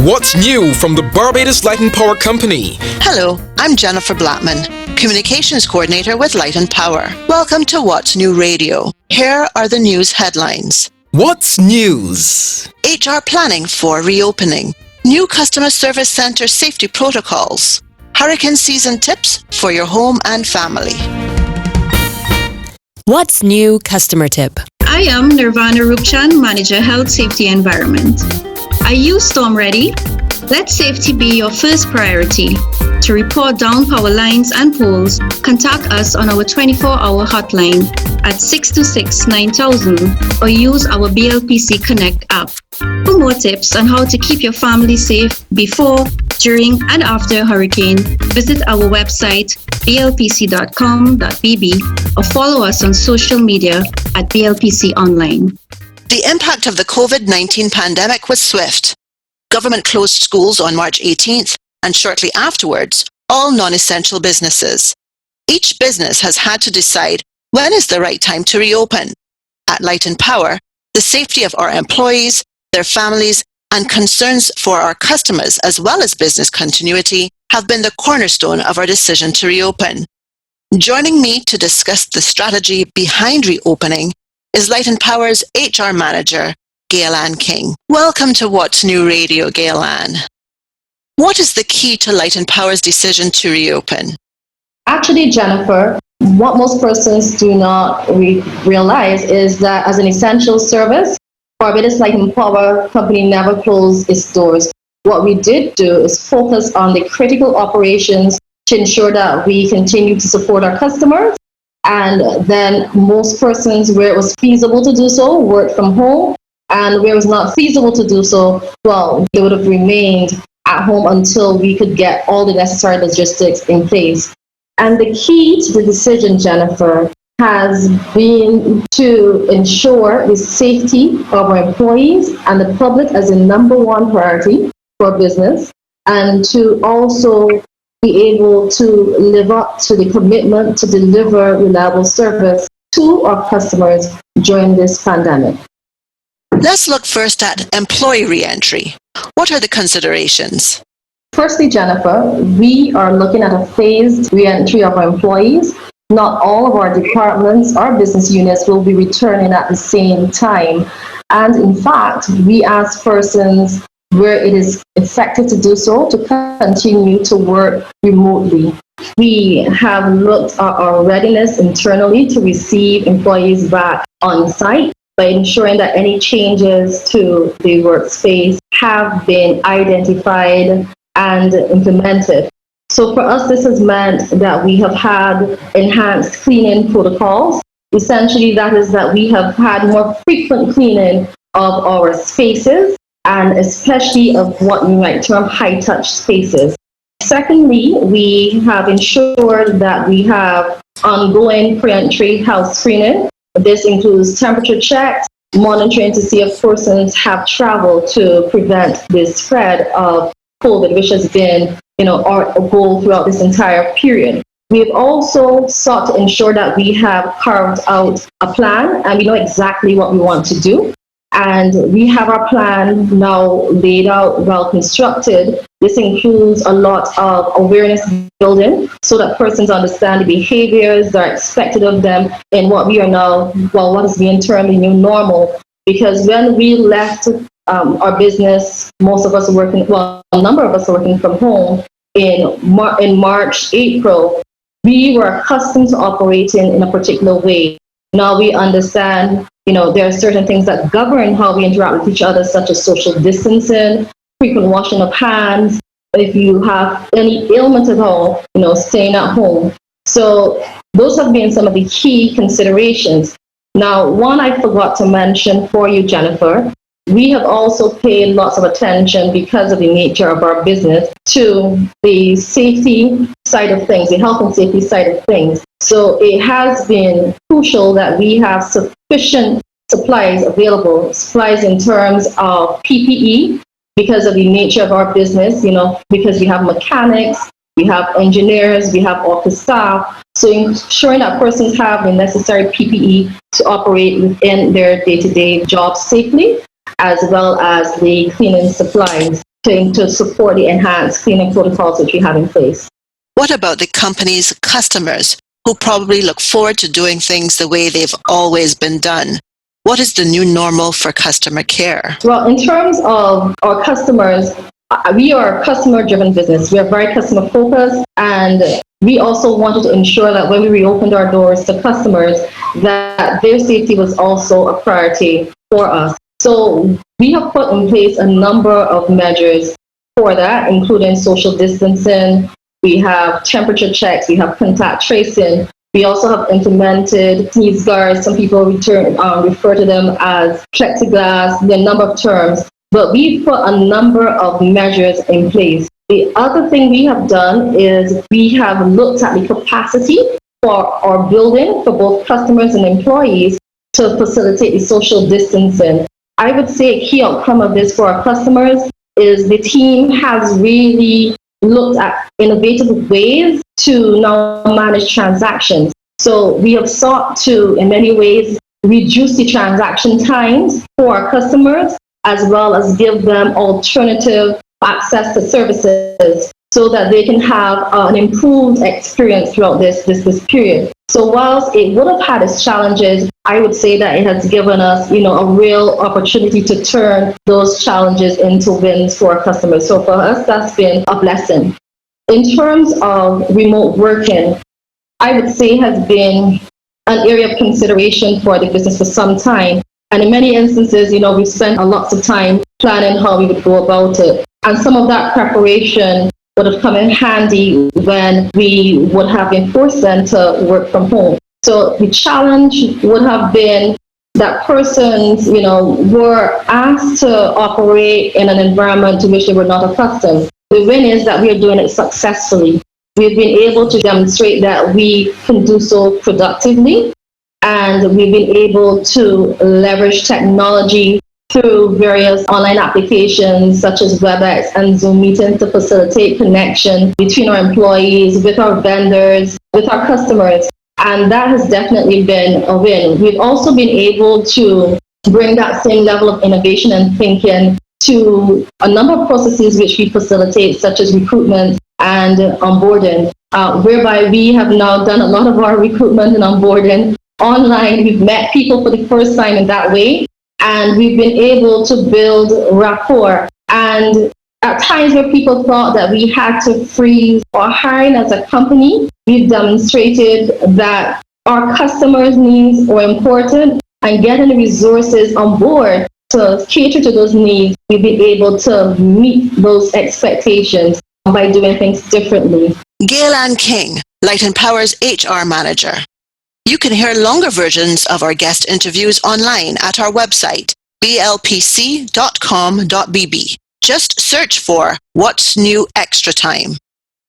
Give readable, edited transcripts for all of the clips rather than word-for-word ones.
What's new from the Barbados Light and Power Company? Hello, I'm Jennifer Blattman, Communications Coordinator with Light and Power. Welcome to What's New Radio. Here are the news headlines. What's news? HR planning for reopening. New customer service center safety protocols. Hurricane season tips for your home and family. What's new customer tip? I am Nirvana Rupchan, Manager Health, Safety, Environment. Are you storm ready? Let safety be your first priority. To report down power lines and poles, contact us on our 24-hour hotline at 626-9000 or use our BLPC Connect app. For more tips on how to keep your family safe before, during, and after a hurricane, visit our website blpc.com.bb or follow us on social media at BLPC Online. The impact of the COVID-19 pandemic was swift. Government closed schools on March 18th and shortly afterwards, all non-essential businesses. Each business has had to decide when is the right time to reopen. At Light and Power, the safety of our employees, their families, and concerns for our customers as well as business continuity have been the cornerstone of our decision to reopen. Joining me to discuss the strategy behind reopening is Light and Power's HR Manager, Gail Ann King. Welcome to What's New Radio, Gail Ann. What is the key to Light and Power's decision to reopen? Actually, Jennifer, what most persons do not realize is that as an essential service, Barbados Light and Power Company never closed its doors. What we did do is focus on the critical operations to ensure that we continue to support our customers. And then most persons, where it was feasible to do so, worked from home. And where it was not feasible to do so, well, they would have remained at home until we could get all the necessary logistics in place. And the key to the decision, Jennifer, has been to ensure the safety of our employees and the public as a number one priority for business, and to also be able to live up to the commitment to deliver reliable service to our customers during this pandemic. Let's look first at employee reentry. What are the considerations? Firstly, Jennifer, we are looking at a phased reentry of our employees. Not all of our departments or business units will be returning at the same time. And in fact, we ask persons where it is effective to do so to continue to work remotely. We have looked at our readiness internally to receive employees back on site by ensuring that any changes to the workspace have been identified and implemented. So for us, this has meant that we have had enhanced cleaning protocols. Essentially, that is that we have had more frequent cleaning of our spaces, and especially of what we might term high-touch spaces. Secondly, we have ensured that we have ongoing pre-entry health screening. This includes temperature checks, monitoring to see if persons have traveled to prevent the spread of COVID, which has been, our goal throughout this entire period. We have also sought to ensure that we have carved out a plan and we know exactly what we want to do. And we have our plan now laid out, well constructed. This includes a lot of awareness building so that persons understand the behaviors that are expected of them in what we are now, what is being termed the new normal. Because when we left our business, most of us are working, a number of us are working from home in March, April, we were accustomed to operating in a particular way. Now we understand, there are certain things that govern how we interact with each other, such as social distancing, frequent washing of hands, if you have any ailment at all, staying at home. So those have been some of the key considerations. Now, one I forgot to mention for you, Jennifer, we have also paid lots of attention because of the nature of our business to the safety side of things, the health and safety side of things. So it has been crucial that we have sufficient supplies available, supplies in terms of PPE, because of the nature of our business, because we have mechanics, we have engineers, we have office staff. So ensuring that persons have the necessary PPE to operate within their day-to-day jobs safely, as well as the cleaning supplies. to support the enhanced cleaning protocols which we have in place. What about the company's customers, who probably look forward to doing things the way they've always been done? What is the new normal for customer care? Well, in terms of our customers, we are a customer-driven business. We are very customer-focused, and we also wanted to ensure that when we reopened our doors to customers, that their safety was also a priority for us. So we have put in place a number of measures for that, including social distancing. We have temperature checks. We have contact tracing. We also have implemented sneeze guards. Some people refer to them as plexiglass, the number of terms. But we've put a number of measures in place. The other thing we have done is we have looked at the capacity for our building for both customers and employees to facilitate the social distancing. I would say a key outcome of this for our customers is the team has really looked at innovative ways to now manage transactions. So we have sought to, in many ways, reduce the transaction times for our customers, as well as give them alternative access to services so that they can have an improved experience throughout this period. So whilst it would have had its challenges, I would say that it has given us, a real opportunity to turn those challenges into wins for our customers. So for us, that's been a blessing. In terms of remote working, I would say has been an area of consideration for the business for some time. And in many instances, we've spent a lot of time planning how we would go about it. And some of that preparation would have come in handy when we would have been forced then to work from home. So the challenge would have been that persons, were asked to operate in an environment to which they were not accustomed. The win is that we are doing it successfully. We've been able to demonstrate that we can do so productively, and we've been able to leverage technology through various online applications such as WebEx and Zoom meetings to facilitate connection between our employees, with our vendors, with our customers. And that has definitely been a win. We've also been able to bring that same level of innovation and thinking to a number of processes which we facilitate, such as recruitment and onboarding, whereby we have now done a lot of our recruitment and onboarding online. We've met people for the first time in that way, and we've been able to build rapport. And at times where people thought that we had to freeze our hiring as a company, we've demonstrated that our customers' needs are important, and getting the resources on board to cater to those needs, we've been able to meet those expectations by doing things differently. Gail Ann King, Light and Power's HR Manager. You can hear longer versions of our guest interviews online at our website, blpc.com.bb. Just search for What's New Extra Time.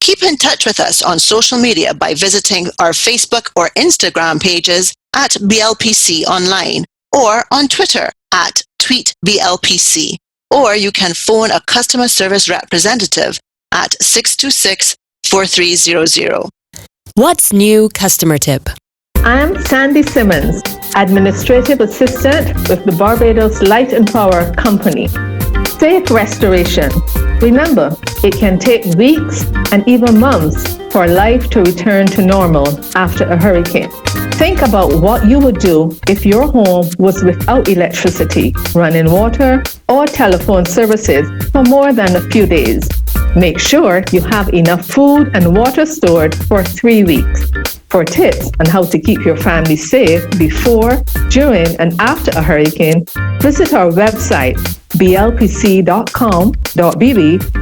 Keep in touch with us on social media by visiting our Facebook or Instagram pages at BLPC Online, or on Twitter at TweetBLPC, or you can phone a customer service representative at 626-4300. What's new customer tip? I'm Sandy Simmons, Administrative Assistant with the Barbados Light and Power Company. Safe restoration. Remember, it can take weeks and even months for life to return to normal after a hurricane. Think about what you would do if your home was without electricity, running water, or telephone services for more than a few days. Make sure you have enough food and water stored for 3 weeks. For tips on how to keep your family safe before, during, and after a hurricane, visit our website, blpc.com.bb,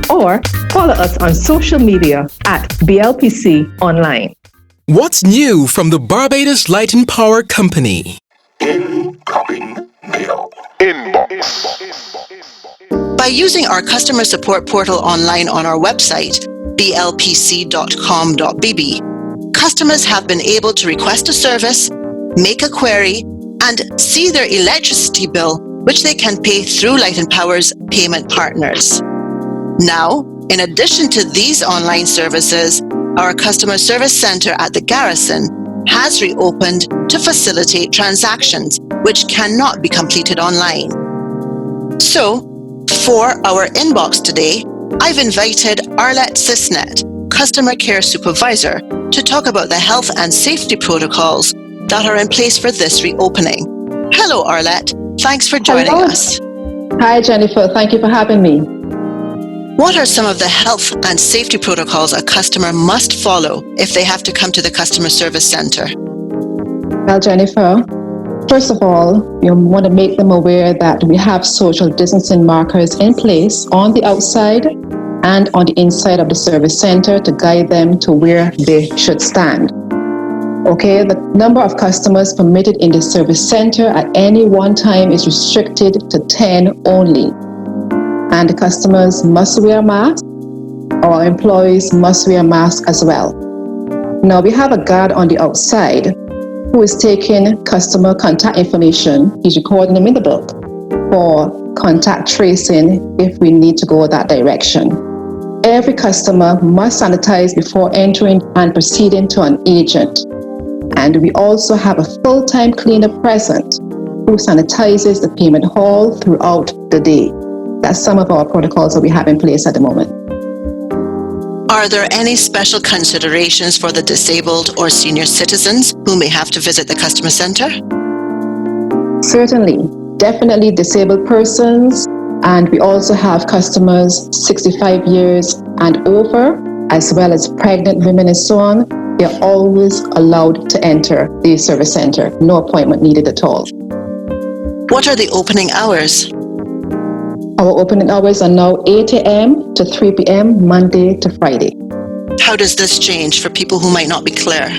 or follow us on social media at BLPC Online. What's new from the Barbados Light and Power Company? Incoming mail. Inbox. By using our customer support portal online on our website, blpc.com.bb, customers have been able to request a service, make a query, and see their electricity bill, which they can pay through Light and Power's payment partners. Now, in addition to these online services, our customer service center at the Garrison has reopened to facilitate transactions which cannot be completed online. So, For our inbox today, I've invited Arlette Cisnet, Customer Care Supervisor, to talk about the health and safety protocols that are in place for this reopening. Hello, Arlette. Thanks for joining us. Hi, Jennifer. Thank you for having me. What are some of the health and safety protocols a customer must follow if they have to come to the customer service center? Well, Jennifer, first of all, you want to make them aware that we have social distancing markers in place on the outside and on the inside of the service center to guide them to where they should stand. Okay, the number of customers permitted in the service center at any one time is restricted to 10 only. And the customers must wear masks. Our employees must wear masks as well. Now, we have a guard on the outside who is taking customer contact information. He's recording them in the book for contact tracing if we need to go that direction. Every customer must sanitize before entering and proceeding to an agent. And we also have a full-time cleaner present who sanitizes the payment hall throughout the day. That's some of our protocols that we have in place at the moment. Are there any special considerations for the disabled or senior citizens who may have to visit the customer center? Certainly, definitely disabled persons, and we also have customers 65 years and over, as well as pregnant women and so on. They're always allowed to enter the service center. No appointment needed at all. What are the opening hours? Our opening hours are now 8 a.m. to 3 p.m. Monday to Friday. How does this change for people who might not be clear?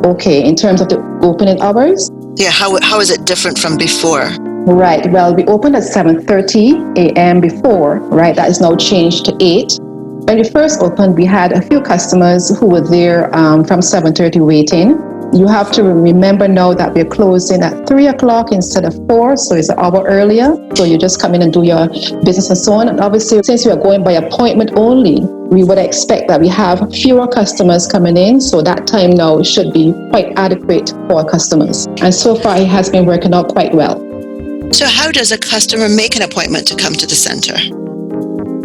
Okay, in terms of the opening hours? Yeah, how is it different from before? Right, well, we opened at 7:30 a.m. before, right? That is now changed to 8. When we first opened, we had a few customers who were there from 7:30 waiting. You have to remember now that we're closing at 3 o'clock instead of 4, so it's an hour earlier. So you just come in and do your business and so on. And obviously, since we are going by appointment only, we would expect that we have fewer customers coming in. So that time now should be quite adequate for customers. And so far, it has been working out quite well. So how does a customer make an appointment to come to the center?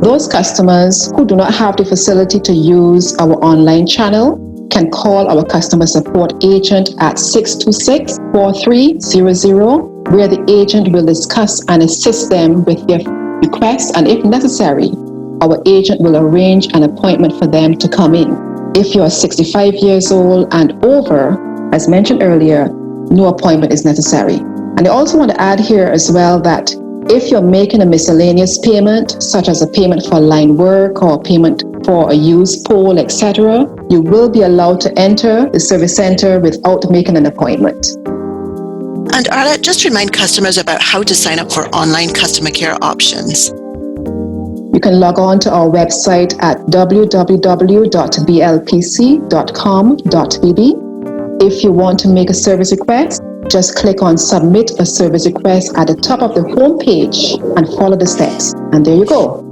Those customers who do not have the facility to use our online channel can call our customer support agent at 626-4300, where the agent will discuss and assist them with their requests, and if necessary, our agent will arrange an appointment for them to come in. If you are 65 years old and over, as mentioned earlier, no appointment is necessary. And I also want to add here as well that if you're making a miscellaneous payment, such as a payment for line work or payment for a used pole, etc., you will be allowed to enter the service center without making an appointment. And Arlette, just remind customers about how to sign up for online customer care options. You can log on to our website at www.blpc.com.bb. If you want to make a service request, just click on Submit a Service Request at the top of the home page and follow the steps. And there you go.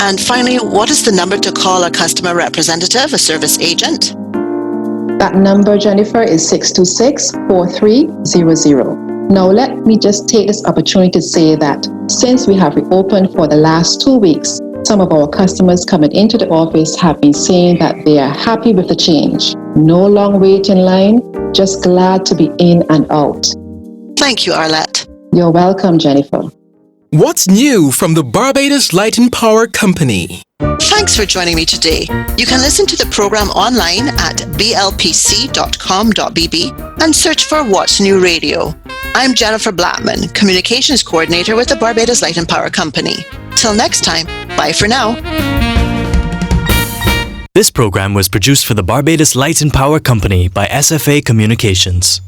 And finally, what is the number to call a customer representative, a service agent? That number, Jennifer, is 626-4300. Now, let me just take this opportunity to say that since we have reopened for the last 2 weeks, some of our customers coming into the office have been saying that they are happy with the change. No long waiting line, just glad to be in and out. Thank you, Arlette. You're welcome, Jennifer. What's new from the Barbados Light and Power Company? Thanks for joining me today. You can listen to the program online at blpc.com.bb and search for What's New Radio. I'm Jennifer Blattman, Communications Coordinator with the Barbados Light and Power Company. Till next time, bye for now. This program was produced for the Barbados Light and Power Company by SFA Communications.